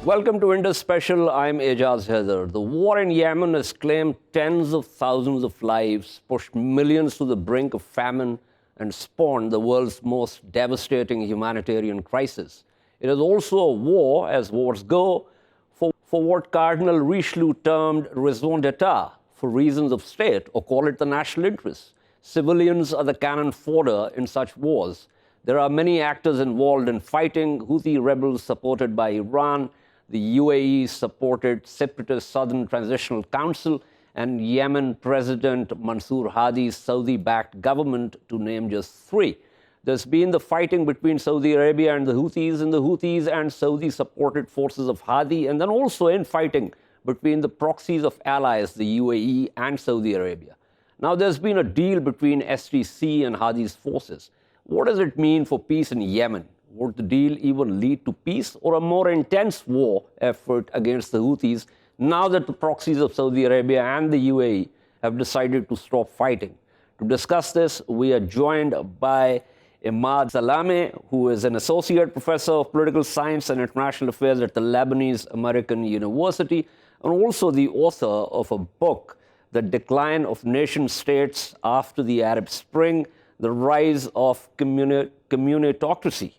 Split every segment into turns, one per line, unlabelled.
Welcome to Indus Special. I'm Ejaz Haider. The war in Yemen has claimed tens of thousands of lives, pushed millions to the brink of famine, and spawned the world's most devastating humanitarian crisis. It is also a war, as wars go, for what Cardinal Richelieu termed raison d'etat, for reasons of state, or call it the national interest. Civilians are the cannon fodder in such wars. There are many actors involved in fighting: Houthi rebels supported by Iran, the UAE-supported separatist Southern Transitional Council, and Yemen President Mansour Hadi's Saudi-backed government, to name just three. There's been the fighting between Saudi Arabia and the Houthis, and the Houthis and Saudi-supported forces of Hadi, and then also infighting between the proxies of allies, the UAE and Saudi Arabia. Now, there's been a deal between STC and Hadi's forces. What does it mean for peace in Yemen? Would the deal even lead to peace or a more intense war effort against the Houthis now that the proxies of Saudi Arabia and the UAE have decided to stop fighting? To discuss this, we are joined by Imad Salamey, who is an associate professor of political science and international affairs at the Lebanese American University, and also the author of a book, The Decline of Nation States After the Arab Spring, The Rise of Communitocracy.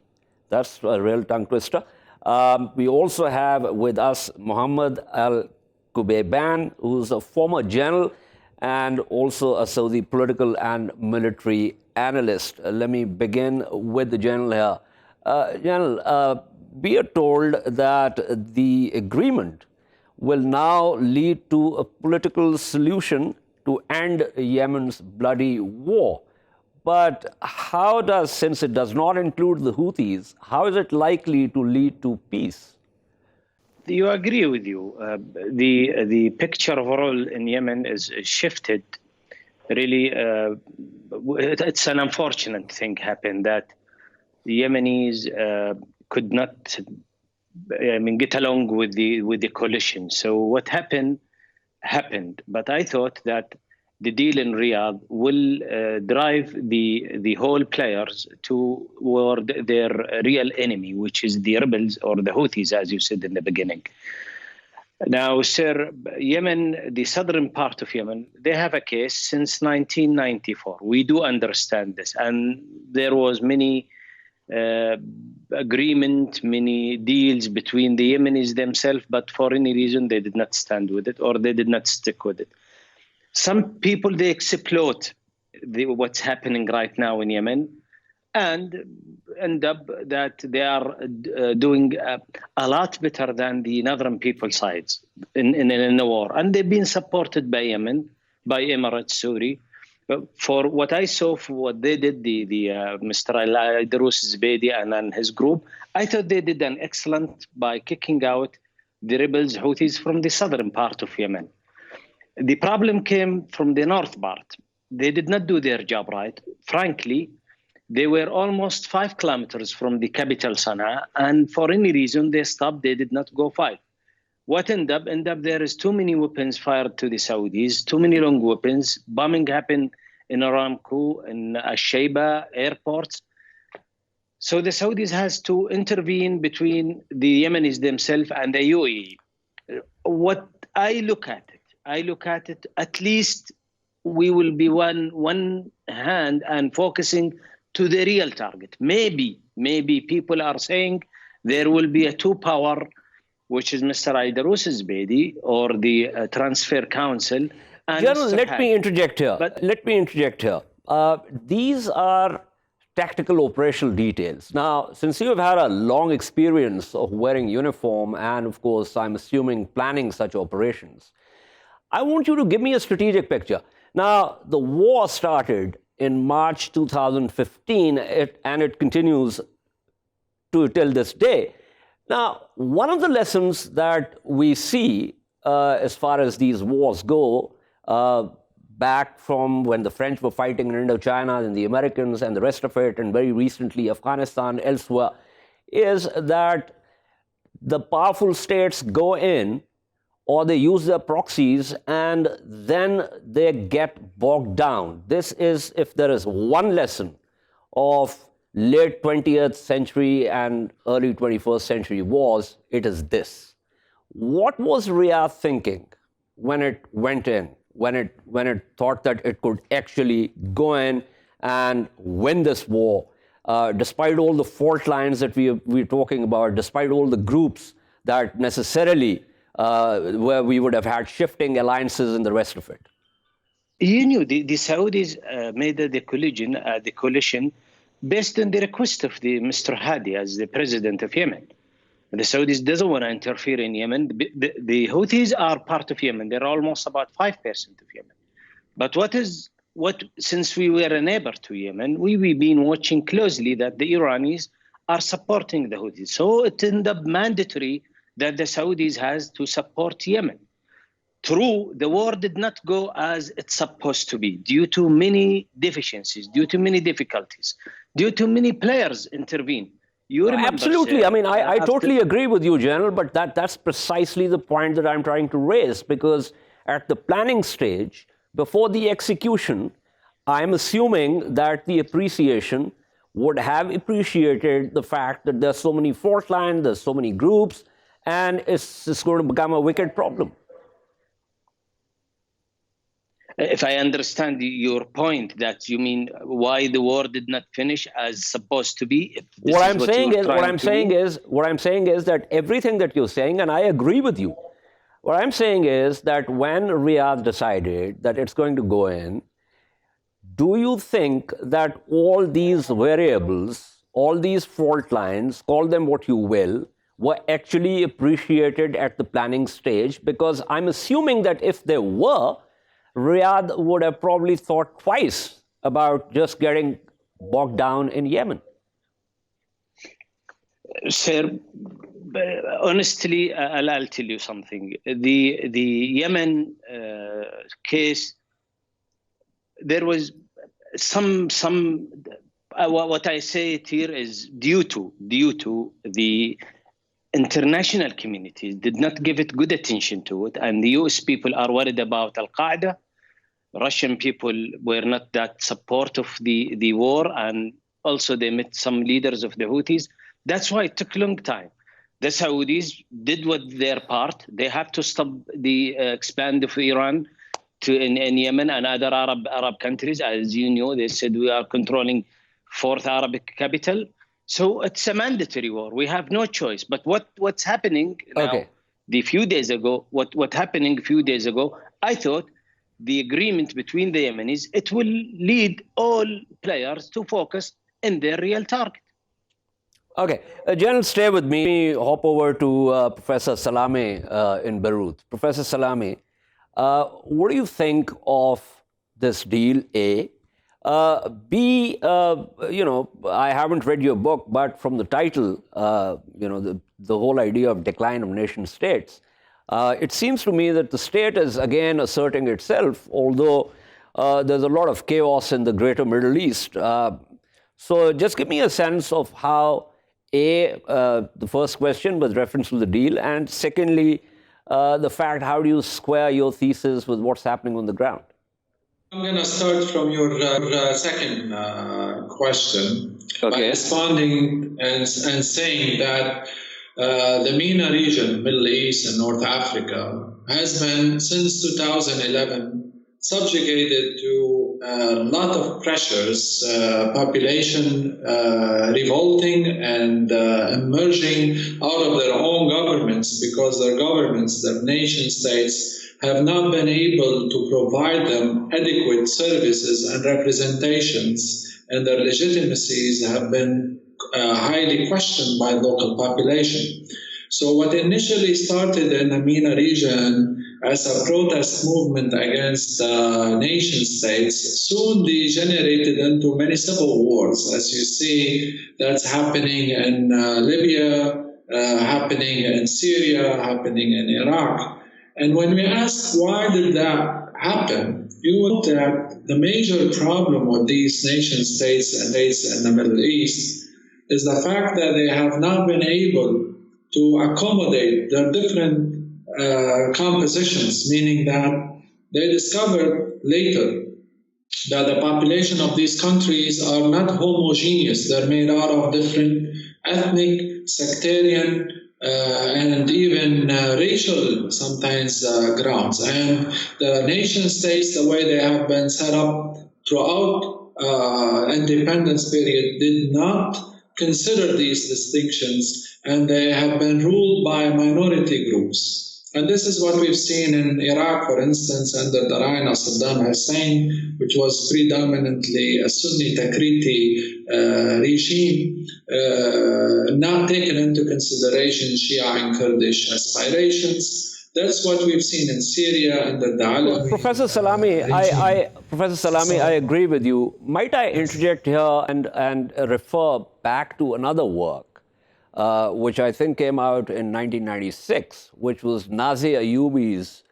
That's a real tongue twister. We also have with us Mohammad Al-Qubiban, who's a former general and also a Saudi political and military analyst. Let me begin with the general here. General, we are told that the agreement will now lead to a political solution to end Yemen's bloody war. But how does, since it does not include the Houthis, how is it likely to lead to peace?
You agree with you. The picture overall in Yemen is shifted. Really, it's an unfortunate thing happened that the Yemenis could not, get along with the coalition. So what happened. But I thought that the deal in Riyadh will drive the whole players toward their real enemy, which is the rebels or the Houthis, as you said in the beginning. Now, sir, Yemen, the southern part of Yemen, they have a case since 1994. We do understand this. And there was many agreement, many deals between the Yemenis themselves, but for any reason, they did not stand with it or they did not stick with it. Some people, they exploit what's happening right now in Yemen and end up that they are doing a lot better than the northern people sides in the war. And they've been supported by Yemen, by Emirates, Saudi. For what I saw, for what they did, Mr. Al-Idrus Zbedi and his group, I thought they did an excellent by kicking out the rebels, Houthis, from the southern part of Yemen. The problem came from the north part. They did not do their job right. Frankly, they were almost 5 kilometers from the capital, Sana'a, and for any reason, they stopped. They did not go fight. What ended up there is too many weapons fired to the Saudis, too many long weapons. Bombing happened in Aramco, in Al-Shaiba airports. So the Saudis has to intervene between the Yemenis themselves and the UAE. What I look at it, at least we will be one hand and focusing to the real target. Maybe people are saying there will be a two-power, which is Mr. Idrus Zbedi or the Transfer Council. And
General, let me interject here. These are tactical operational details. Now, since you have had a long experience of wearing uniform and, of course, I'm assuming planning such operations, I want you to give me a strategic picture. Now, the war started in March 2015, and it continues till this day. Now, one of the lessons that we see as far as these wars go, back from when the French were fighting in Indochina and the Americans and the rest of it, and very recently Afghanistan, elsewhere, is that the powerful states go in or they use their proxies and then they get bogged down. This is, if there is one lesson of late 20th century and early 21st century wars, it is this. What was Riyadh thinking when it went in, when it thought that it could actually go in and win this war, despite all the fault lines that we're talking about, despite all the groups that necessarily where we would have had shifting alliances and the rest of it?
You knew the Saudis made the coalition based on the request of the Mr. Hadi as the president of Yemen. The Saudis doesn't want to interfere in Yemen. The Houthis are part of Yemen. They're almost about 5% of Yemen. But since we were a neighbor to Yemen, we've been watching closely that the Iranis are supporting the Houthis. So it ended up mandatory that the Saudis has to support Yemen. True, the war did not go as it's supposed to be due to many deficiencies, due to many difficulties, due to many players intervene.
Absolutely. I mean, I totally agree with you, General, but that's precisely the point that I'm trying to raise, because at the planning stage, before the execution, I'm assuming that the appreciation would have appreciated the fact that there's so many fault lines, there's so many groups, and it's going to become a wicked problem.
If I understand your point, that you mean why the war did not finish as supposed to be.
What I'm saying is that everything that you're saying, and I agree with you. What I'm saying is that when Riyadh decided that it's going to go in, do you think that all these variables, all these fault lines, call them what you will, were actually appreciated at the planning stage? Because I'm assuming that if they were, Riyadh would have probably thought twice about just getting bogged down in Yemen.
Sir, honestly, I'll tell you something. The Yemen case, there was some what I say it here is due to the international community did not give it good attention to it, and the US people are worried about Al-Qaeda. Russian people were not that supportive of the war, and also they met some leaders of the Houthis. That's why it took a long time. The Saudis did their part. They have to stop the expand of Iran in Yemen and other Arab countries. As you know, they said we are controlling fourth Arabic capital. So it's a mandatory war. We have no choice. But what's happening now, what happening a few days ago, I thought the agreement between the Yemenis, it will lead all players to focus in their real target.
Okay. General, stay with me. Let me hop over to Professor Salamey in Beirut. Professor Salamey, what do you think of this deal, A? B, I haven't read your book, but from the title, the whole idea of decline of nation states, it seems to me that the state is again asserting itself, although there's a lot of chaos in the greater Middle East. So just give me a sense of how, A, the first question with reference to the deal, and secondly, the fact, how do you square your thesis with what's happening on the ground?
I'm going to start from your second question by responding and saying that the MENA region, Middle East and North Africa, has been, since 2011, subjugated to a lot of pressures, population revolting and emerging out of their own governments, because their governments, their nation states, have not been able to provide them adequate services and representations, and their legitimacies have been highly questioned by local population. So what initially started in the MENA region as a protest movement against nation states soon degenerated into many civil wars. As you see, that's happening in Libya, happening in Syria, happening in Iraq. And when we ask why did that happen, you would that the major problem with these nation states and states in the Middle East is the fact that they have not been able to accommodate their different compositions, meaning that they discovered later that the population of these countries are not homogeneous. They're made out of different ethnic, sectarian, and even racial sometimes grounds. And the nation states, the way they have been set up throughout independence period, did not consider these distinctions, and they have been ruled by minority groups. And this is what we've seen in Iraq, for instance, under the reign of Saddam Hussein, which was predominantly a Sunni Takriti regime, not taking into consideration Shia and Kurdish aspirations. That's what we've seen in Syria under the Alawi.
Professor Salamey, I agree with you. Might I interject here and refer back to another work, which I think came out in 1996, which was Nasim Ayubi's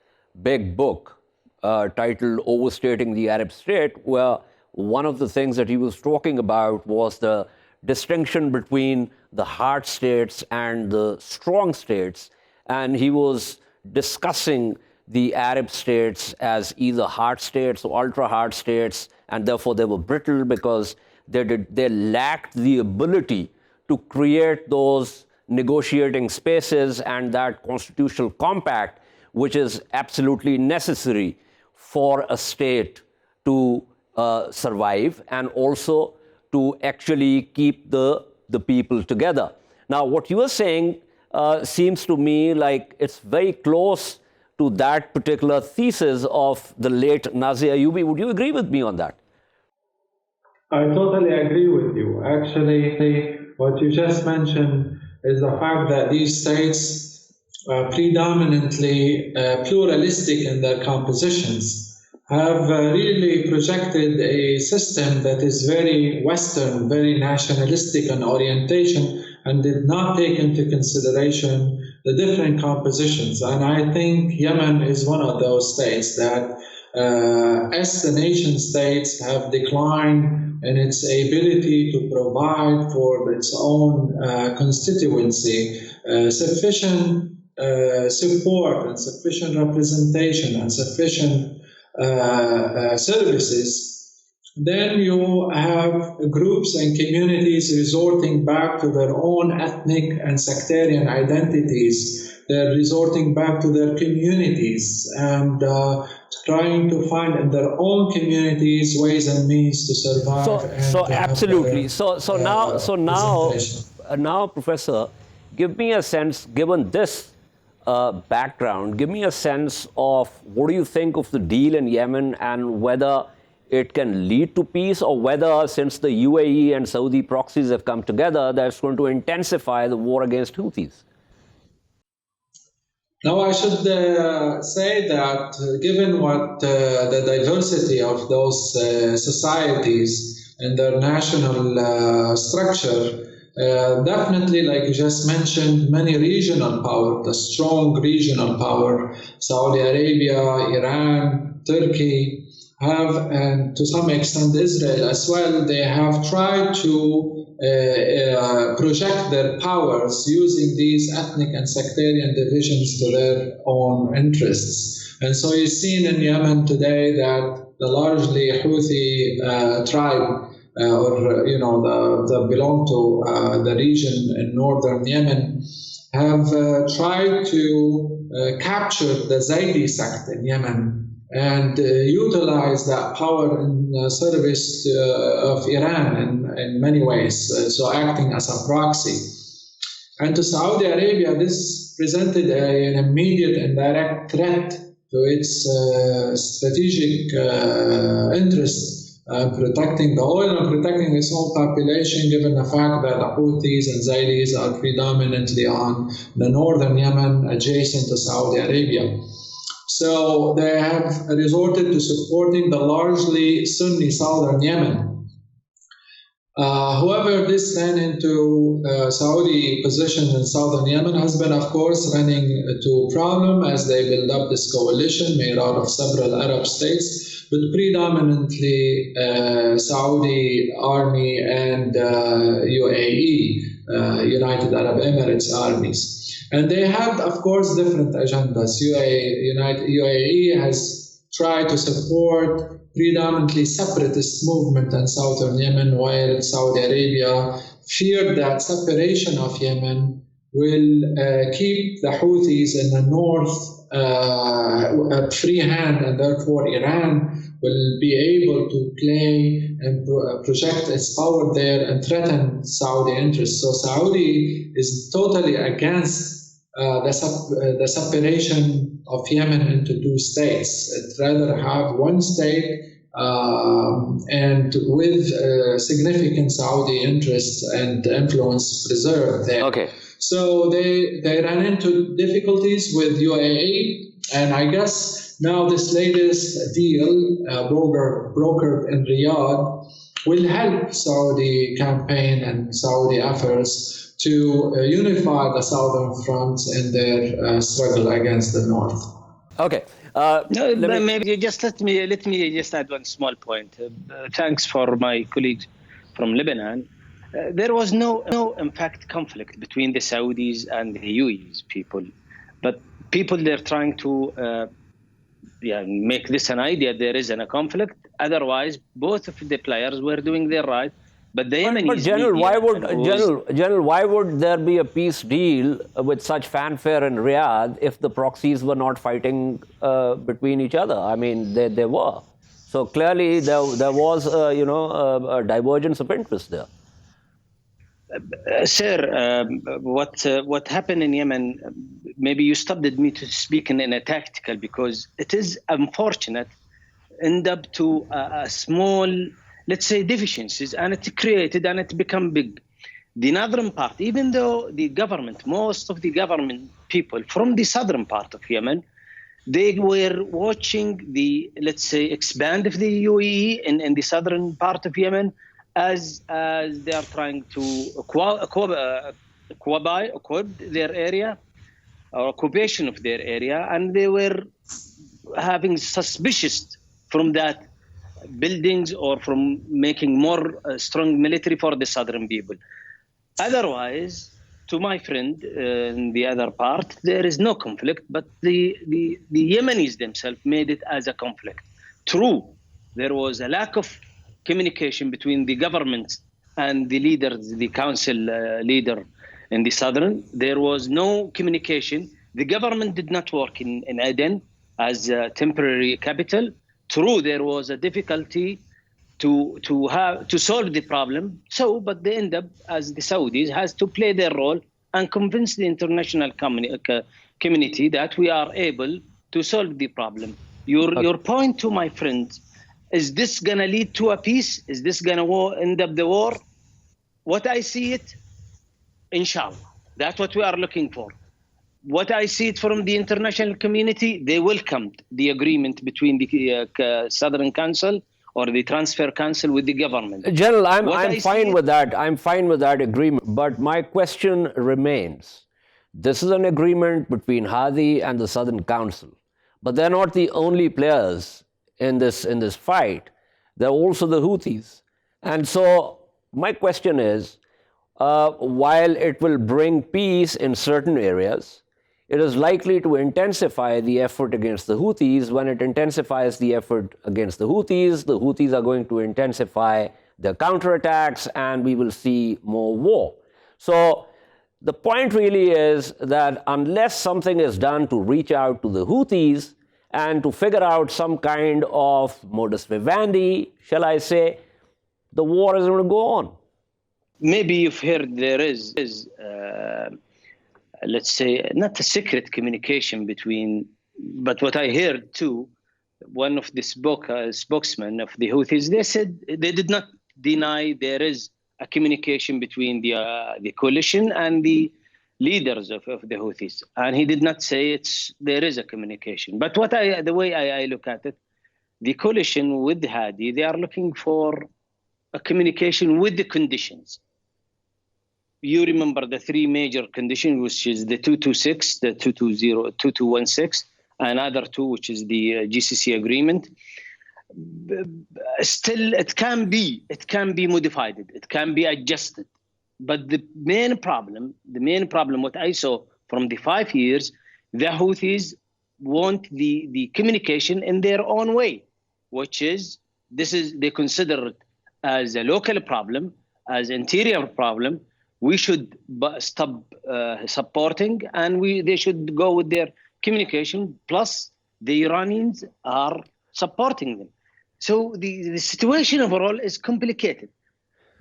big book titled Overstating the Arab State, where one of the things that he was talking about was the distinction between the hard states and the strong states. And he was discussing the Arab states as either hard states or ultra-hard states, and therefore they were brittle because they lacked the ability to create those negotiating spaces and that constitutional compact, which is absolutely necessary for a state to survive and also to actually keep the people together. Now, what you are saying seems to me like it's very close to that particular thesis of the late Nasim Ayubi. Would you agree with me on that?
I totally agree with you. Actually, what you just mentioned is the fact that these states are predominantly pluralistic in their compositions, have really projected a system that is very Western, very nationalistic in orientation, and did not take into consideration the different compositions. And I think Yemen is one of those states that, as the nation states have declined in its ability to provide for its own constituency sufficient support and sufficient representation and sufficient services, then you have groups and communities resorting back to their own ethnic and sectarian identities. They're resorting back to their communities and trying to find in their own communities ways and means to survive.
So absolutely. Now, Professor, give me a sense, given this background, give me a sense of what do you think of the deal in Yemen and whether it can lead to peace, or whether, since the UAE and Saudi proxies have come together, that's going to intensify the war against Houthis.
Now, I should say that given what the diversity of those societies and their national structure, definitely, like you just mentioned, many regional power, the strong regional power, Saudi Arabia, Iran, Turkey, have, and to some extent Israel as well, they have tried to project their powers using these ethnic and sectarian divisions to their own interests. And so you've seen in Yemen today that the largely Houthi tribe, that belong to the region in northern Yemen, have tried to capture the Zaydi sect in Yemen and utilize that power in service of Iran in many ways, so acting as a proxy. And to Saudi Arabia, this presented an immediate and direct threat to its strategic interests, protecting the oil and protecting its own population, given the fact that the Houthis and Zaydis are predominantly on the northern Yemen adjacent to Saudi Arabia. So they have resorted to supporting the largely Sunni southern Yemen. However, this ran into Saudi position in southern Yemen has been, of course, running into problem as they build up this coalition made out of several Arab states, but predominantly Saudi Army and UAE, United Arab Emirates armies. And they had, of course, different agendas. UAE has tried to support predominantly separatist movement in southern Yemen, while Saudi Arabia feared that separation of Yemen will keep the Houthis in the north at free hand, and therefore Iran will be able to play and project its power there and threaten Saudi interests. So Saudi is totally against the separation of Yemen into two states. It'd rather have one state and with significant Saudi interests and influence preserved there.
Okay.
So they ran into difficulties with UAE, and I guess now this latest deal brokered in Riyadh will help Saudi campaign and Saudi efforts to unify the southern front in their struggle against the north.
Okay.
Maybe just let me just add one small point. Thanks for my colleagues from Lebanon. There was no, in fact, conflict between the Saudis and the UAE's people. But people, they're trying to make this an idea there isn't a conflict. Otherwise, both of the players were doing their right. But the Yemenis...
But General, why would there be a peace deal with such fanfare in Riyadh if the proxies were not fighting between each other? I mean, they were. So clearly there was, a divergence of interest there.
Sir, what happened in Yemen, maybe you stopped me to speak in a tactical, because it is unfortunate, end up to a small, let's say, deficiencies, and it created and it become big. The northern part, even though the government, most of the government people from the southern part of Yemen, they were watching the, let's say, expand of the UAE in the southern part of Yemen, as they are trying to occupy their area, or occupation of their area, and they were having suspicious from that buildings or from making more strong military for the southern people. Otherwise, to my friend in the other part, there is no conflict, but the Yemenis themselves made it as a conflict. True, there was a lack of communication between the government and the leaders, the council leader in the southern. There was no communication. The government did not work in Aden as a temporary capital. True, there was a difficulty to solve the problem. But they end up, as the Saudis, has to play their role and convince the international community that we are able to solve the problem. Your point, to my friend, is this going to lead to a peace? Is this going to end up the war? What I see it, inshallah, that's what we are looking for. What I see it from the international community, they welcomed the agreement between the Southern Council or the Transfer Council with the government.
General, I'm fine with that. I'm fine with that agreement. But my question remains. This is an agreement between Hadi and the Southern Council. But they're not the only players in this fight. There are also the Houthis. And so my question is, while it will bring peace in certain areas, it is likely to intensify the effort against the Houthis. When it intensifies the effort against the Houthis are going to intensify their counterattacks, and we will see more war. So the point really is that unless something is done to reach out to the Houthis and to figure out some kind of modus vivendi, shall I say, the war is going to go on.
Maybe you've heard there is let's say, not a secret communication between, but what I heard too, one of the spokesmen of the Houthis, they said they did not deny there is a communication between the coalition and the leaders of the Houthis, and he did not say there is a communication. But the way I look at it, the coalition with Hadi, they are looking for a communication with the conditions. You remember the three major conditions, which is the 226, the 220, 2216, and other two, which is the GCC agreement. Still, it can be modified, it can be adjusted. But the main problem, what I saw from the 5 years, the Houthis want the communication in their own way, which is, they consider it as a local problem, as interior problem, we should stop supporting, and they should go with their communication. Plus, the Iranians are supporting them. So the situation overall is complicated.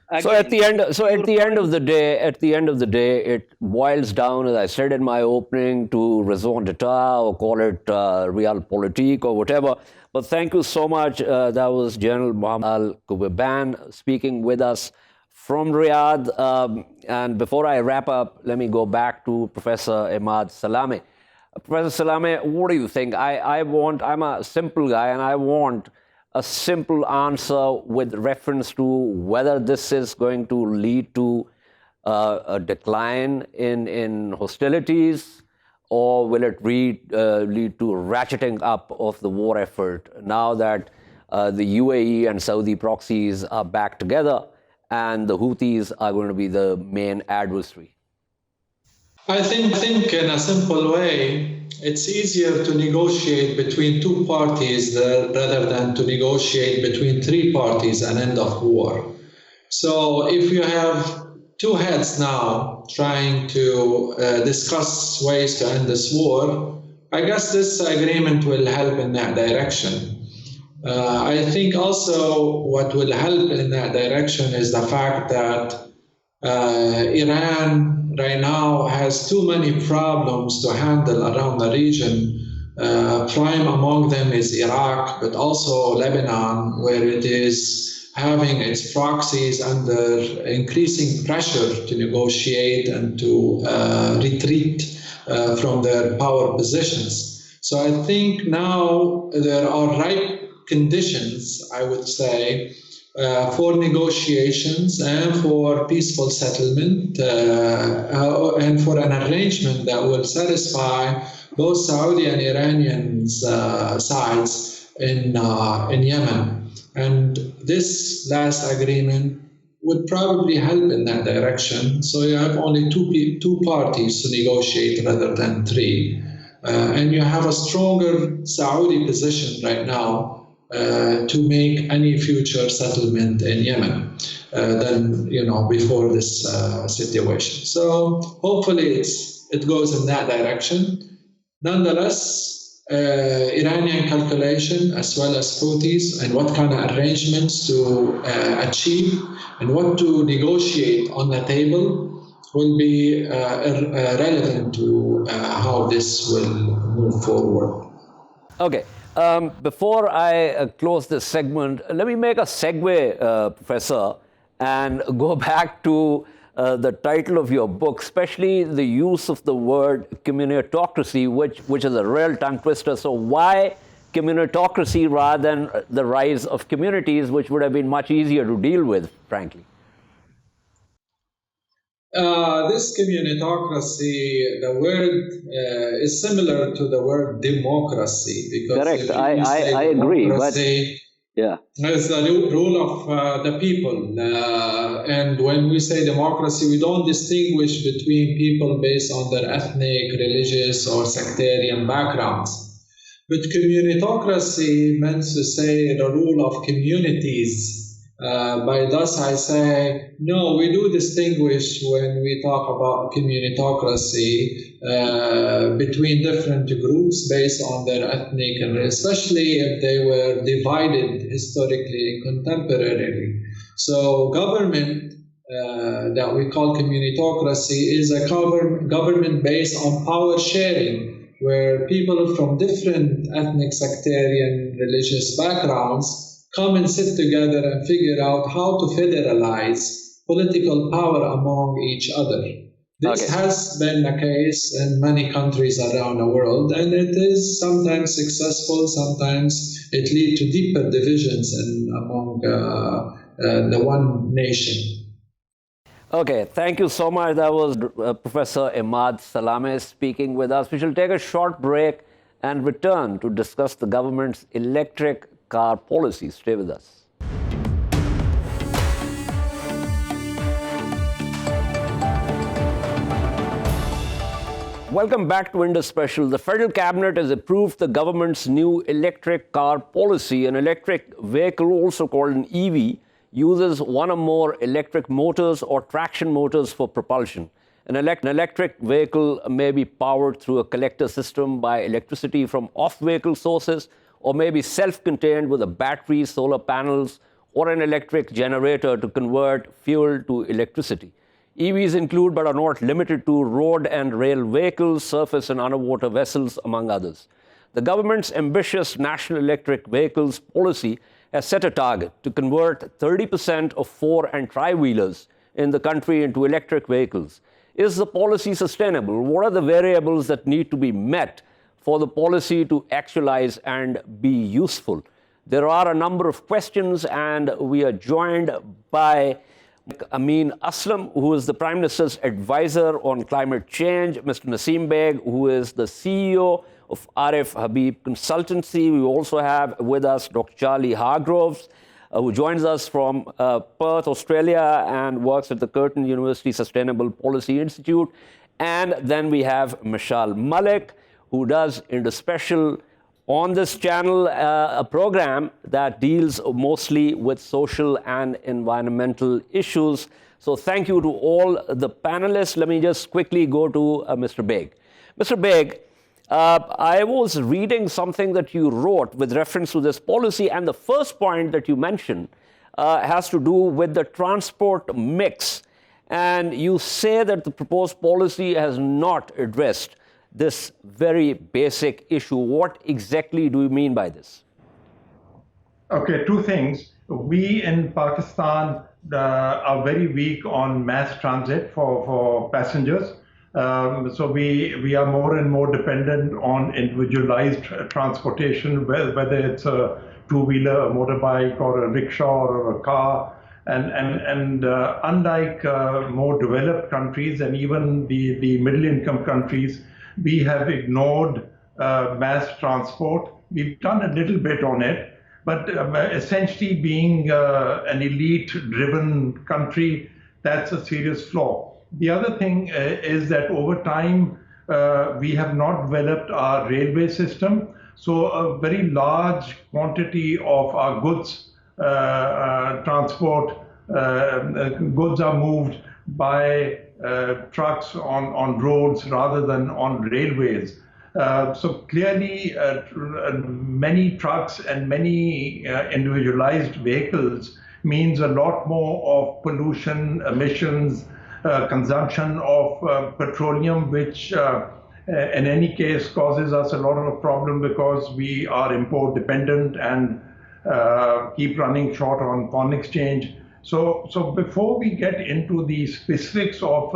Again, so at the end of the day, it boils down, as I said in my opening, to raison d'etat, or call it realpolitik or whatever. But thank you so much. That was General Mohammad Al-Qubiban speaking with us from Riyadh. And before I wrap up, let me go back to Professor Imad Salamey. Professor Salamey, what do you think? I'm a simple guy, and I want a simple answer with reference to whether this is going to lead to a decline in hostilities, or will it lead to ratcheting up of the war effort now that the UAE and Saudi proxies are back together and the Houthis are going to be the main adversary?
I think in a simple way, it's easier to negotiate between two parties rather than to negotiate between three parties and end of war. So if you have two heads now trying to discuss ways to end this war, I guess this agreement will help in that direction. I think also what will help in that direction is the fact that Iran right now has too many problems to handle around the region. Prime among them is Iraq, but also Lebanon, where it is having its proxies under increasing pressure to negotiate and to retreat from their power positions. So I think now there are ripe conditions, I would say, for negotiations and for peaceful settlement and for an arrangement that will satisfy both Saudi and Iranian sides in Yemen. And this last agreement would probably help in that direction. So you have only two parties to negotiate rather than three. And you have a stronger Saudi position right now to make any future settlement in Yemen than before this situation. So hopefully it goes in that direction. Nonetheless, Iranian calculation as well as Houthis and what kind of arrangements to achieve and what to negotiate on the table will be relevant to how this will move forward.
Okay. Before I close this segment, let me make a segue, Professor, and go back to the title of your book, especially the use of the word communitocracy, which is a real tongue twister. So why communitocracy rather than the rise of communities, which would have been much easier to deal with, frankly?
This communitocracy, the word is similar to the word democracy. Because
correct, I agree. But yeah,
it's the rule of the people. And when we say democracy, we don't distinguish between people based on their ethnic, religious, or sectarian backgrounds. But communitocracy meant to say the rule of communities. By thus I say, no, we do distinguish when we talk about communitocracy between different groups based on their ethnic, and especially if they were divided historically and contemporarily. So government that we call communitocracy is a government based on power sharing, where people from different ethnic, sectarian, religious backgrounds come and sit together and figure out how to federalize political power among each other. This has been the case in many countries around the world, and it is sometimes successful, sometimes it leads to deeper divisions among the one nation.
Okay, thank you so much. That was Professor Imad Salamey speaking with us. We shall take a short break and return to discuss the government's electric car policy. Stay with us. Welcome back to Indus Special. The federal cabinet has approved the government's new electric car policy. An electric vehicle, also called an EV, uses one or more electric motors or traction motors for propulsion. An electric vehicle may be powered through a collector system by electricity from off-vehicle sources, or may be self-contained with a battery, solar panels, or an electric generator to convert fuel to electricity. EVs include but are not limited to road and rail vehicles, surface and underwater vessels, among others. The government's ambitious national electric vehicles policy has set a target to convert 30% of four- and tri-wheelers in the country into electric vehicles. Is the policy sustainable? What are the variables that need to be met for the policy to actualize and be useful? There are a number of questions, and we are joined by Amin Aslam, who is the Prime Minister's advisor on climate change, Mr. Nasim Beg, who is the CEO of Arif Habib Consultancy. We also have with us Dr. Charlie Hargroves, who joins us from Perth, Australia, and works at the Curtin University Sustainable Policy Institute. And then we have Meshal Malik, who does Indus Special on this channel, a program that deals mostly with social and environmental issues. So thank you to all the panelists. Let me just quickly go to Mr. Beg. Mr. Beg, I was reading something that you wrote with reference to this policy, and the first point that you mentioned has to do with the transport mix. And you say that the proposed policy has not addressed this very basic issue. What exactly do you mean by this?
Okay, two things. We in Pakistan are very weak on mass transit for passengers. So we are more and more dependent on individualized transportation, whether it's a two-wheeler, a motorbike, or a rickshaw, or a car. And unlike more developed countries and even the middle-income countries, we have ignored mass transport. We've done a little bit on it, but essentially being an elite-driven country, that's a serious flaw. The other thing is that over time, we have not developed our railway system. So a very large quantity of our goods transport, goods are moved by trucks on roads rather than on railways. So clearly, many trucks and many individualized vehicles means a lot more of pollution, emissions, consumption of petroleum, which in any case causes us a lot of problem because we are import dependent and keep running short on foreign exchange. So before we get into the specifics of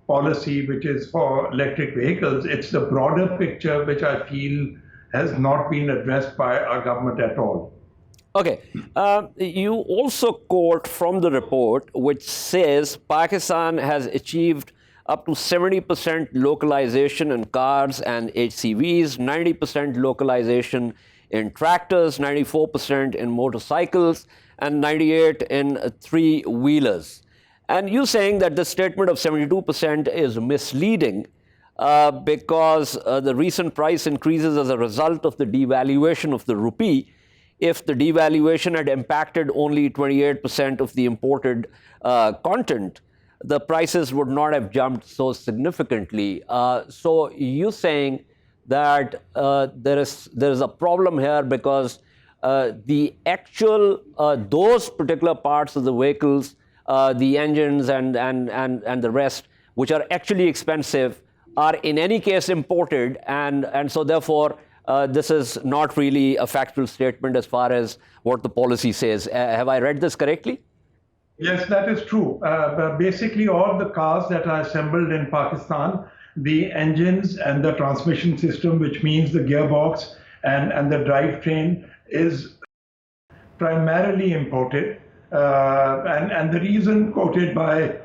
policy, which is for electric vehicles, it's the broader picture which I feel has not been addressed by our government at all.
Okay. You also quote from the report, which says Pakistan has achieved up to 70% localization in cars and HCVs, 90% localization in tractors, 94% in motorcycles, and 98% in three-wheelers. And you're saying that the statement of 72% is misleading because the recent price increases as a result of the devaluation of the rupee. If the devaluation had impacted only 28% of the imported content, the prices would not have jumped so significantly. So you're saying that there is a problem here because the actual, those particular parts of the vehicles, the engines and the rest, which are actually expensive, are in any case imported, and so therefore this is not really a factual statement as far as what the policy says. Have I read this correctly?
Yes, that is true. Basically, all the cars that are assembled in Pakistan, the engines and the transmission system, which means the gearbox and the drivetrain, is primarily imported. And the reason quoted by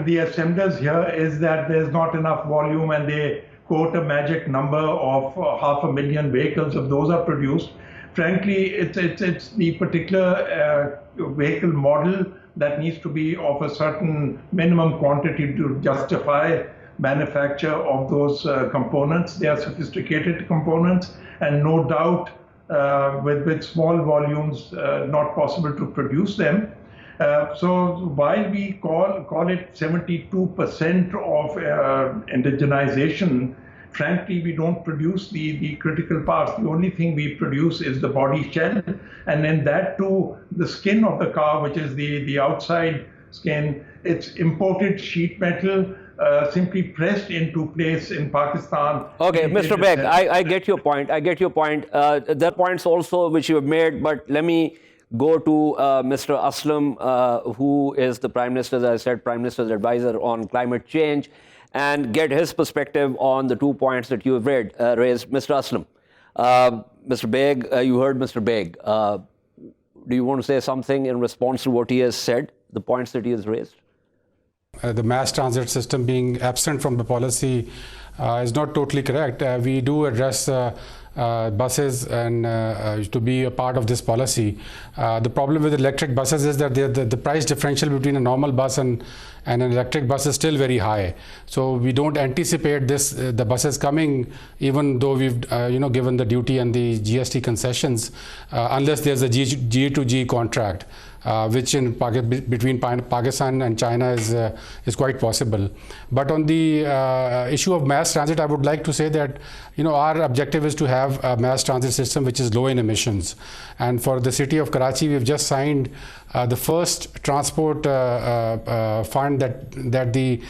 the assemblers here is that there's not enough volume, and they quote a magic number of 500,000 vehicles. If those are produced, frankly, it's the particular vehicle model that needs to be of a certain minimum quantity to justify manufacture of those components. They are sophisticated components, and no doubt with small volumes, not possible to produce them. So while we call it 72% of indigenization, frankly, we don't produce the critical parts. The only thing we produce is the body shell, and in that too, the skin of the car, which is the outside skin, it's imported sheet metal, simply pressed into place in Pakistan.
Okay, Mr. Beg, I get your point. There are points also which you have made, but let me go to Mr. Aslam, who is the Prime Minister, as I said, Prime Minister's advisor on climate change, and get his perspective on the 2 points that you have raised. Mr. Aslam, Mr. Beg, you heard Mr. Beg. Do you want to say something in response to what he has said, the points that he has raised?
The mass transit system being absent from the policy is not totally correct. We do address buses and to be a part of this policy. The problem with electric buses is that the price differential between a normal bus and an electric bus is still very high. So we don't anticipate the buses coming, even though we've given the duty and the GST concessions, unless there's a G2G contract. Which between Pakistan and China is quite possible. But on the issue of mass transit, I would like to say that our objective is to have a mass transit system which is low in emissions. And for the city of Karachi, we've just signed the first transport fund that the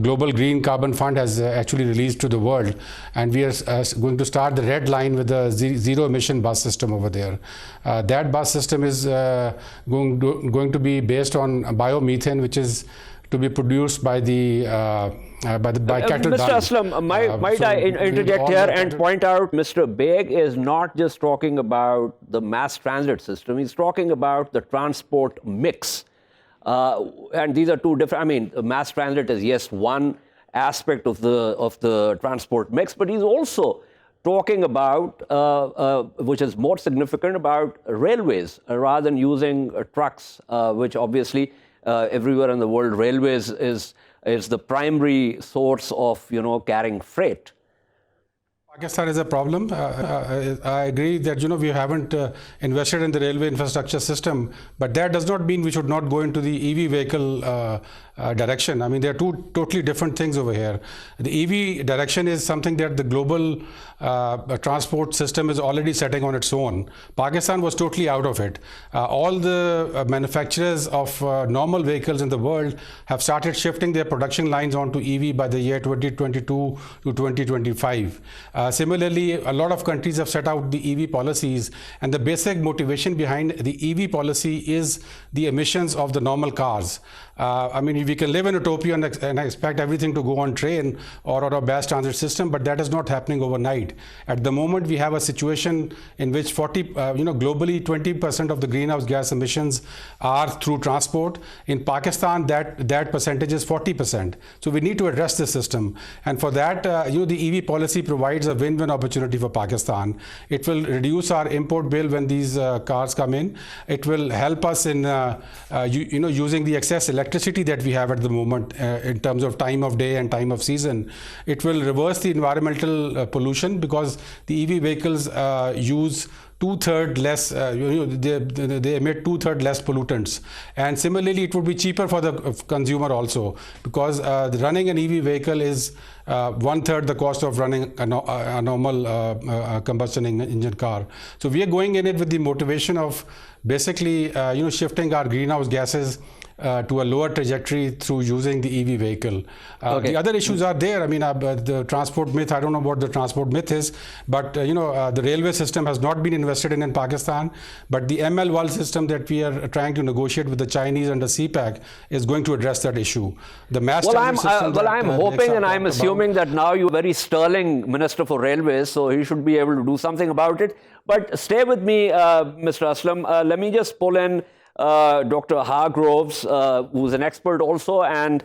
Global Green Carbon Fund has actually released to the world, and we are going to start the red line with the zero emission bus system over there. That bus system is going to be based on biomethane, which is to be produced by cattle.
Mr. Aslam, might I interject here and point out, Mr. Beg is not just talking about the mass transit system, he's talking about the transport mix. And these are two different, mass transit is, yes, one aspect of the transport mix, but he's also talking about, which is more significant, about railways rather than using trucks, which obviously everywhere in the world, railways is the primary source of, carrying freight.
Pakistan is a problem. I agree that we haven't invested in the railway infrastructure system, but that does not mean we should not go into the EV vehicle direction. There are two totally different things over here. The EV direction is something that the global transport system is already setting on its own. Pakistan was totally out of it. All the manufacturers of normal vehicles in the world have started shifting their production lines onto EV by the year 2022 to 2025. Similarly, a lot of countries have set out the EV policies, and the basic motivation behind the EV policy is the emissions of the normal cars. We can live in utopia and expect everything to go on train or a mass transit system, but that is not happening overnight. At the moment, we have a situation in which globally 20% of the greenhouse gas emissions are through transport. In Pakistan, that percentage is 40%. So we need to address this system, and for that, the EV policy provides a win-win opportunity for Pakistan. It will reduce our import bill when these cars come in. It will help us in using the excess electricity that we have at the moment in terms of time of day and time of season. It will reverse the environmental pollution because the EV vehicles use 2/3 less, they emit 2/3 less pollutants. And similarly, it would be cheaper for the consumer also, because running an EV vehicle is 1/3 the cost of running a normal combustion engine car. So we are going in it with the motivation of basically, shifting our greenhouse gases to a lower trajectory through using the EV vehicle. The other issues are there. The transport myth, I don't know what the transport myth is, but the railway system has not been invested in Pakistan, but the ML-WAL system that we are trying to negotiate with the Chinese under CPEC is going to address that issue. The mass transit system
I'm hoping and I'm assuming that now you're a very sterling Minister for Railways, so he should be able to do something about it. But stay with me, Mr. Aslam. Let me just pull in Dr. Hargroves, who's an expert also and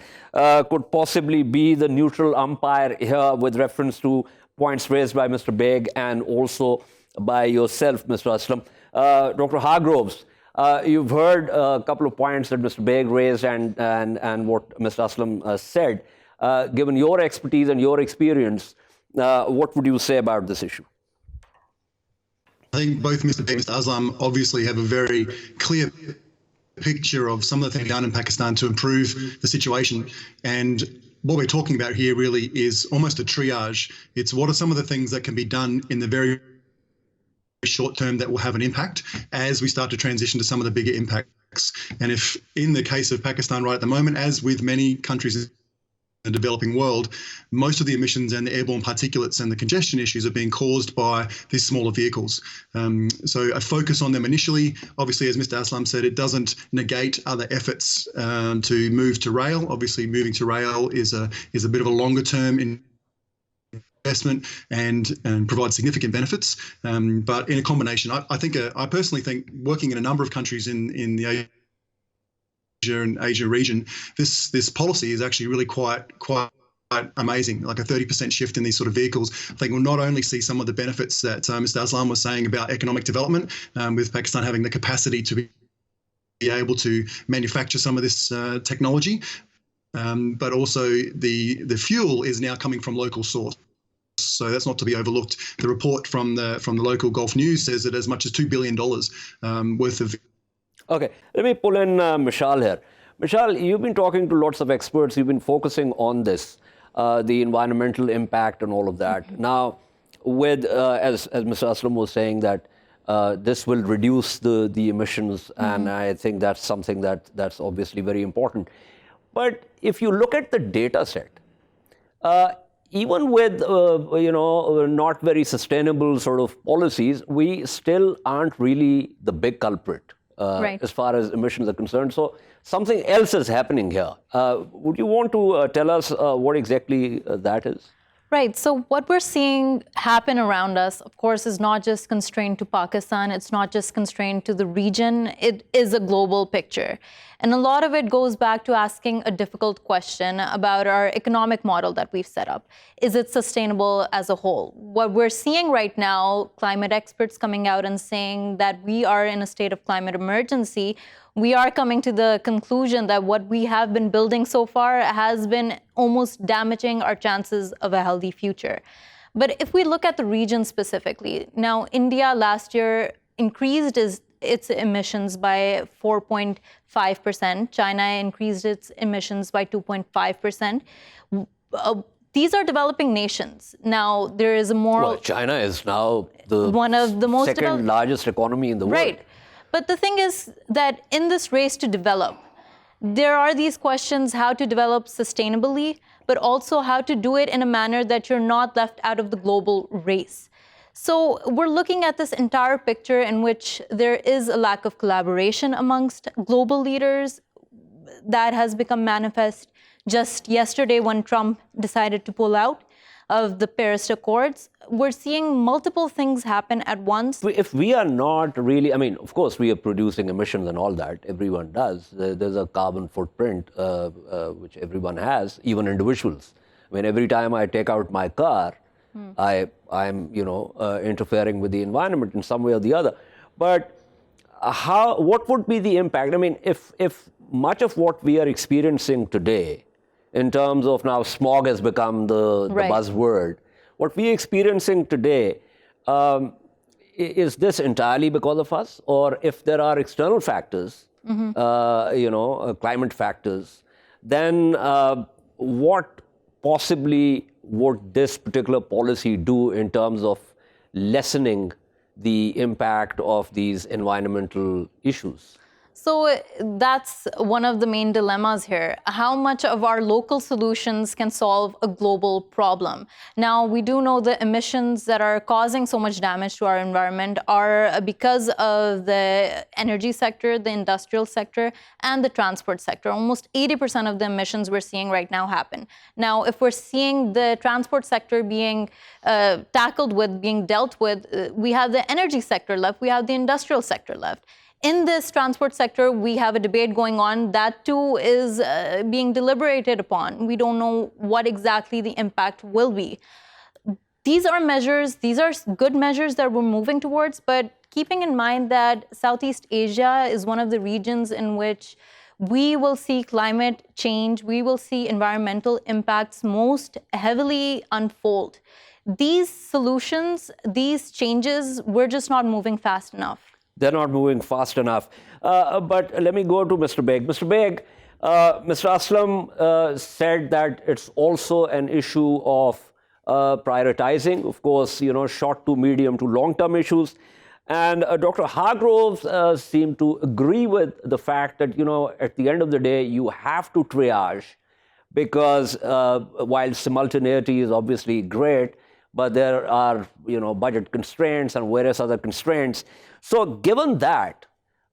could possibly be the neutral umpire here with reference to points raised by Mr. Beg and also by yourself, Mr. Aslam. Dr. Hargroves, you've heard a couple of points that Mr. Beg raised and what Mr. Aslam said. Given your expertise and your experience, what would you say about this issue?
think both Mr. Beg and Mr. Aslam obviously have a very clear picture of some of the things done in Pakistan to improve the situation. And what we're talking about here really is almost a triage. It's what are some of the things that can be done in the very short term that will have an impact as we start to transition to some of the bigger impacts. And if in the case of Pakistan right at the moment, as with many countries in the developing world, most of the emissions and the airborne particulates and the congestion issues are being caused by these smaller vehicles. So a focus on them initially, obviously, as Mr. Aslam said, it doesn't negate other efforts to move to rail. Obviously, moving to rail is a bit of a longer term investment and provide significant benefits. But in a combination, I personally think working in a number of countries in the Asia region, this policy is actually really quite amazing. Like a 30% shift in these sort of vehicles, I think we'll not only see some of the benefits that Mr. Aslam was saying about economic development, with Pakistan having the capacity to be able to manufacture some of this technology, but also the fuel is now coming from local source. So that's not to be overlooked. The report from the local Gulf News says that as much as $2 billion worth of.
Okay, let me pull in Meshal here. Meshal, you've been talking to lots of experts. You've been focusing on this, the environmental impact and all of that. Now, with as Mr. Aslam was saying that this will reduce the emissions, and I think that's something that's obviously very important. But if you look at the data set, even with not very sustainable sort of policies, we still aren't really the big culprit. Right. As far as emissions are concerned. So something else is happening here. Would you want to tell us what exactly that is?
Right. So what we're seeing happen around us, of course, is not just constrained to Pakistan. It's not just constrained to the region. It is a global picture. And a lot of it goes back to asking a difficult question about our economic model that we've set up. Is it sustainable as a whole? What we're seeing right now, climate experts coming out and saying that we are in a state of climate emergency, we are coming to the conclusion that what we have been building so far has been almost damaging our chances of a healthy future. But if we look at the region specifically, now India last year increased its emissions by 4.5%. China increased its emissions by 2.5%. These are developing nations. Now, there is a moral...
Well, China is now
one of the most
second largest economy in the world.
Right. But the thing is that in this race to develop, there are these questions how to develop sustainably, but also how to do it in a manner that you're not left out of the global race. So we're looking at this entire picture in which there is a lack of collaboration amongst global leaders that has become manifest just yesterday when Trump decided to pull out of the Paris Accords. We're seeing multiple things happen at once.
If we are not really, I mean, of course, we are producing emissions and all that. Everyone does. There's a carbon footprint, which everyone has, even individuals. I mean, every time I take out my car, I'm interfering with the environment in some way or the other. But what would be the impact? I mean, if much of what we are experiencing today, in terms of now smog has become the buzzword, what we are experiencing today, is this entirely because of us? Or if there are external factors, climate factors, then what possibly would this particular policy do in terms of lessening the impact of these environmental issues?
So that's one of the main dilemmas here. How much of our local solutions can solve a global problem? Now, we do know the emissions that are causing so much damage to our environment are because of the energy sector, the industrial sector, and the transport sector. Almost 80% of the emissions we're seeing right now happen. Now, if we're seeing the transport sector being tackled with, being dealt with, we have the energy sector left, we have the industrial sector left. In this transport sector, we have a debate going on. That too is being deliberated upon. We don't know what exactly the impact will be. These are measures, these are good measures that we're moving towards, but keeping in mind that Southeast Asia is one of the regions in which we will see climate change, we will see environmental impacts most heavily unfold. these solutions, these changes, we're just not moving fast enough.
They're not moving fast enough. But let me go to Mr. Beg. Mr. Beg, Mr. Aslam said that it's also an issue of prioritizing, of course, short to medium to long-term issues. And Dr. Hargroves seemed to agree with the fact that, at the end of the day, you have to triage because while simultaneity is obviously great, but there are, budget constraints and various other constraints. So given that,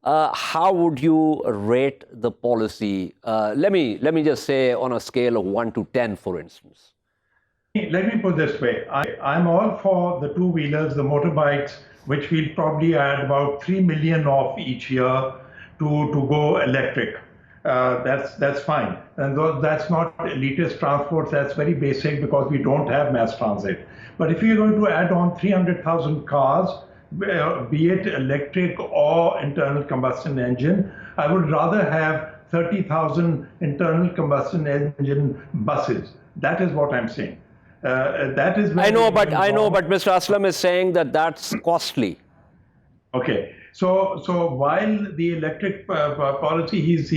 how would you rate the policy? Let me just say on a scale of 1 to 10, for instance.
Let me put it this way. I'm all for the two-wheelers, the motorbikes, which we'll probably add about 3 million of each year to go electric. That's fine. And though that's not elitist transport, that's very basic because we don't have mass transit. But if you're going to add on 300,000 cars, be it electric or internal combustion engine, I would rather have 30,000 internal combustion engine buses. That is what I'm saying. That is.
I know, but Mr. Aslam is saying that that's costly.
Okay. So while the electric policy, he's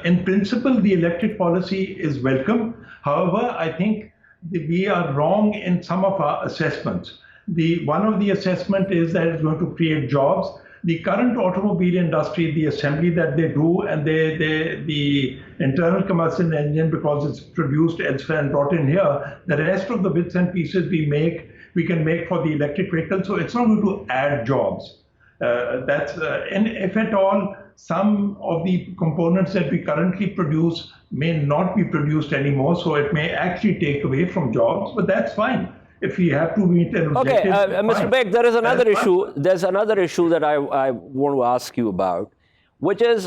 in principle, the electric policy is welcome. However, I think we are wrong in some of our assessments. One of the assessment is that it's going to create jobs. The current automobile industry, the assembly that they do, and the internal combustion engine, because it's produced elsewhere and brought in here, the rest of the bits and pieces we can make for the electric vehicle. So it's not going to add jobs. And if at all, some of the components that we currently produce may not be produced anymore, so it may actually take away from jobs, but that's fine. If we have to meet an objective.
Okay, Mr. Beg, there is another issue. There's another issue that I want to ask you about, which is,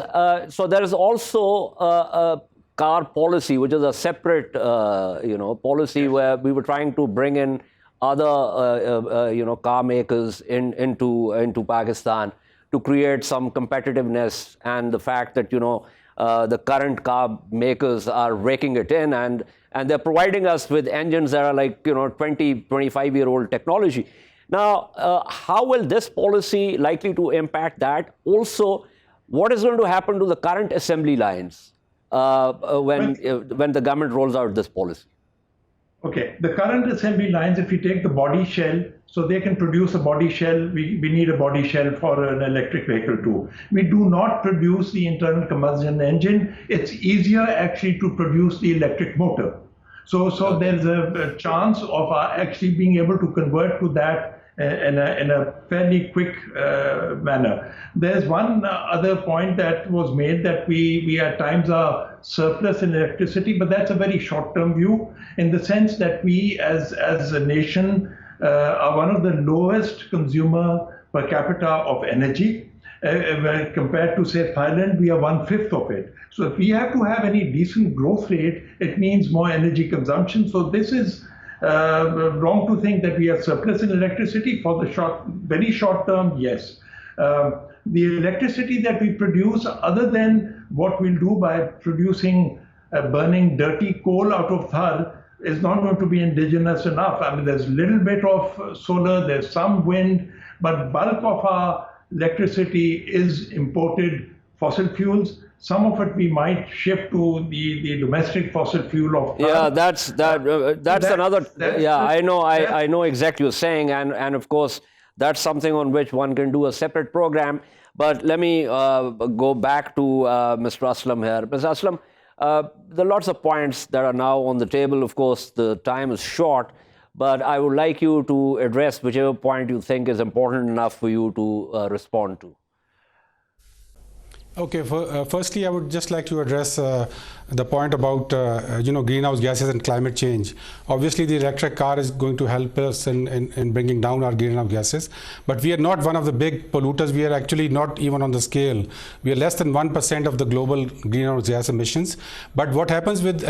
so there is also a car policy, which is a separate, policy where we were trying to bring in other, car makers into Pakistan to create some competitiveness, and the fact that, the current car makers are raking it in and they're providing us with engines that are like, 20, 25-year-old technology. Now, how will this policy likely to impact that? Also, what is going to happen to the current assembly lines when the government rolls out this policy?
Okay, the current assembly lines, if you take the body shell, so they can produce a body shell, we need a body shell for an electric vehicle too. We do not produce the internal combustion engine. It's easier actually to produce the electric motor. So there's a chance of actually being able to convert to that in a fairly quick manner. There's one other point that was made, that we at times are surplus in electricity, but that's a very short-term view, in the sense that we as a nation are one of the lowest consumer per capita of energy. Compared to, say, Thailand, we are 1/5 of it. So if we have to have any decent growth rate, it means more energy consumption. So this is wrong to think that we are surplus in electricity. For the very short term, yes. The electricity that we produce, other than what we'll do by producing, burning dirty coal out of Thar, is not going to be indigenous enough. I mean, there's a little bit of solar, there's some wind, but bulk of our electricity is imported fossil fuels. Some of it we might shift to the domestic fossil fuel of Thar.
Yeah, that's another. I know exactly what you're saying, and of course that's something on which one can do a separate program. But let me go back to Mr. Aslam here. Mr. Aslam, there are lots of points that are now on the table. Of course, the time is short, but I would like you to address whichever point you think is important enough for you to respond to.
Okay, firstly, I would just like to address the point about greenhouse gases and climate change. Obviously, the electric car is going to help us in bringing down our greenhouse gases, but we are not one of the big polluters. We are actually not even on the scale. We are less than 1% of the global greenhouse gas emissions. But what happens with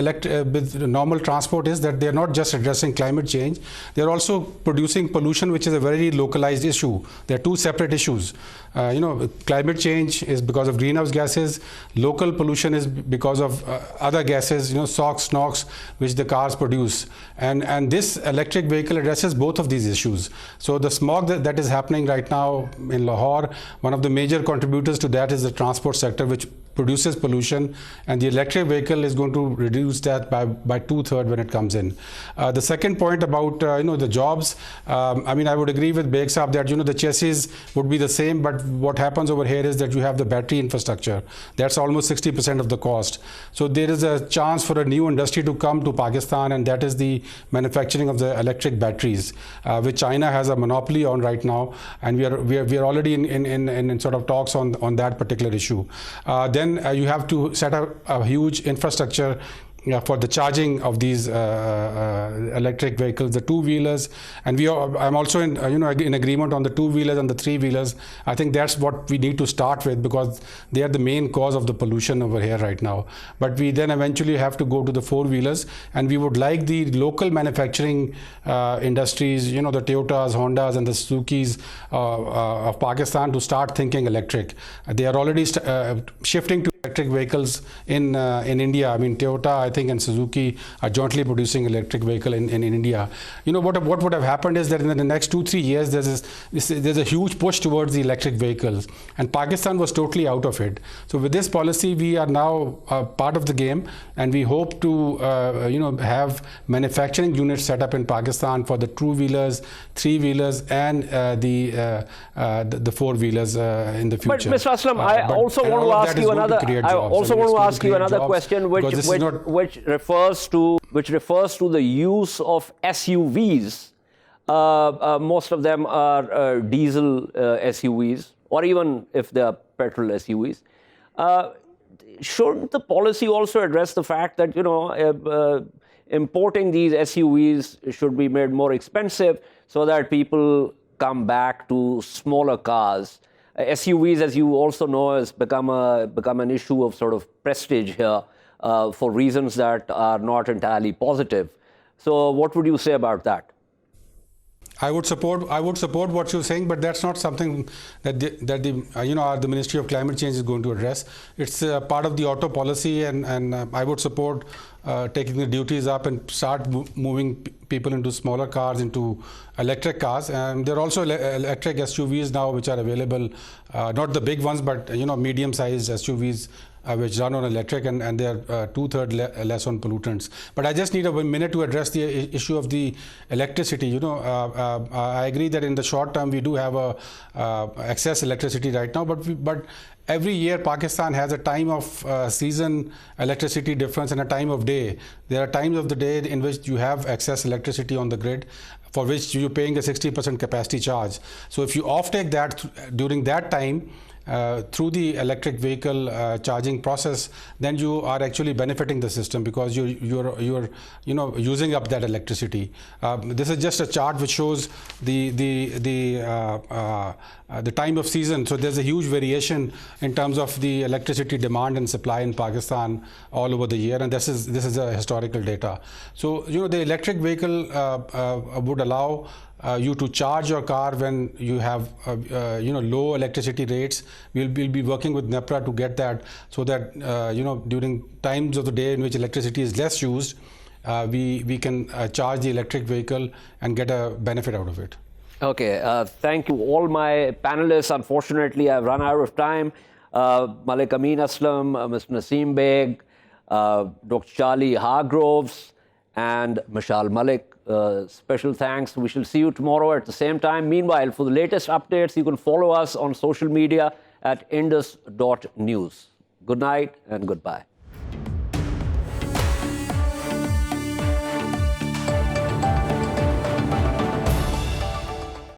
normal transport is that they are not just addressing climate change. They are also producing pollution, which is a very localized issue. They are two separate issues. Climate change is because of greenhouse gases. Local pollution is because of other gases, SOx, NOx, which the cars produce. And this electric vehicle addresses both of these issues. So the smog that is happening right now in Lahore, one of the major contributors to that is the transport sector, which produces pollution, and the electric vehicle is going to reduce that by 2/3 when it comes in. The second point about the jobs, I mean, I would agree with Beg Saab that the chassis would be the same, but what happens over here is that you have the battery infrastructure. That's almost 60% of the cost. So there is a chance for a new industry to come to Pakistan, and that is the manufacturing of the electric batteries, which China has a monopoly on right now, and we are already in sort of talks on that particular issue. Then you have to set up a huge infrastructure for the charging of these electric vehicles, the two-wheelers, and I'm also in agreement on the two-wheelers and the three-wheelers. I think that's what we need to start with, because they are the main cause of the pollution over here right now. But we then eventually have to go to the four-wheelers, and we would like the local manufacturing industries, the Toyotas, Hondas, and the Suzukis of Pakistan to start thinking electric. They are already shifting to electric vehicles in India. I mean, Toyota, I think, and Suzuki are jointly producing electric vehicle in India. What would have happened is that in the next 2-3 years, there's a huge push towards the electric vehicles, and Pakistan was totally out of it. So with this policy, we are now part of the game, and we hope to have manufacturing units set up in Pakistan for the two-wheelers, three-wheelers, and the four-wheelers in the future.
But Mr. Aslam, I also want to ask you another. I also want to ask you another question, which refers to the use of SUVs. Most of them are diesel SUVs, or even if they are petrol SUVs. Shouldn't the policy also address the fact that importing these SUVs should be made more expensive so that people come back to smaller cars? SUVs, as you also know, has become an issue of sort of prestige here for reasons that are not entirely positive. So, what would you say about that?
I would support what you're saying, but that's not something that the Ministry of Climate Change is going to address. It's part of the auto policy, and I would support taking the duties up and start moving people into smaller cars, into electric cars. And there are also electric SUVs now which are available, not the big ones, but medium-sized SUVs which run on electric, and they are 2/3 less on pollutants. But I just need a minute to address the issue of the electricity. I agree that in the short term we do have excess electricity right now, but every year Pakistan has a time of season electricity difference and a time of day. There are times of the day in which you have excess electricity on the grid, for which you're paying a 60% capacity charge. So if you offtake that during that time, through the electric vehicle charging process, then you are actually benefiting the system, because you're using up that electricity. This is just a chart which shows the time of season. So there's a huge variation in terms of the electricity demand and supply in Pakistan all over the year, and this is a historical data. So the electric vehicle would allow you to charge your car when you have low electricity rates. We'll be working with NEPRA to get that, so that during times of the day in which electricity is less used, we can charge the electric vehicle and get a benefit out of it.
Okay, thank you all my panelists. Unfortunately, I've run out of time. Malik Amin Aslam, Mr. Nasim Beg, Dr. Charlie Hargroves, and Meshal Malik. Special thanks. We shall see you tomorrow at the same time. Meanwhile, for the latest updates, you can follow us on social media at indus.news. Good night and goodbye.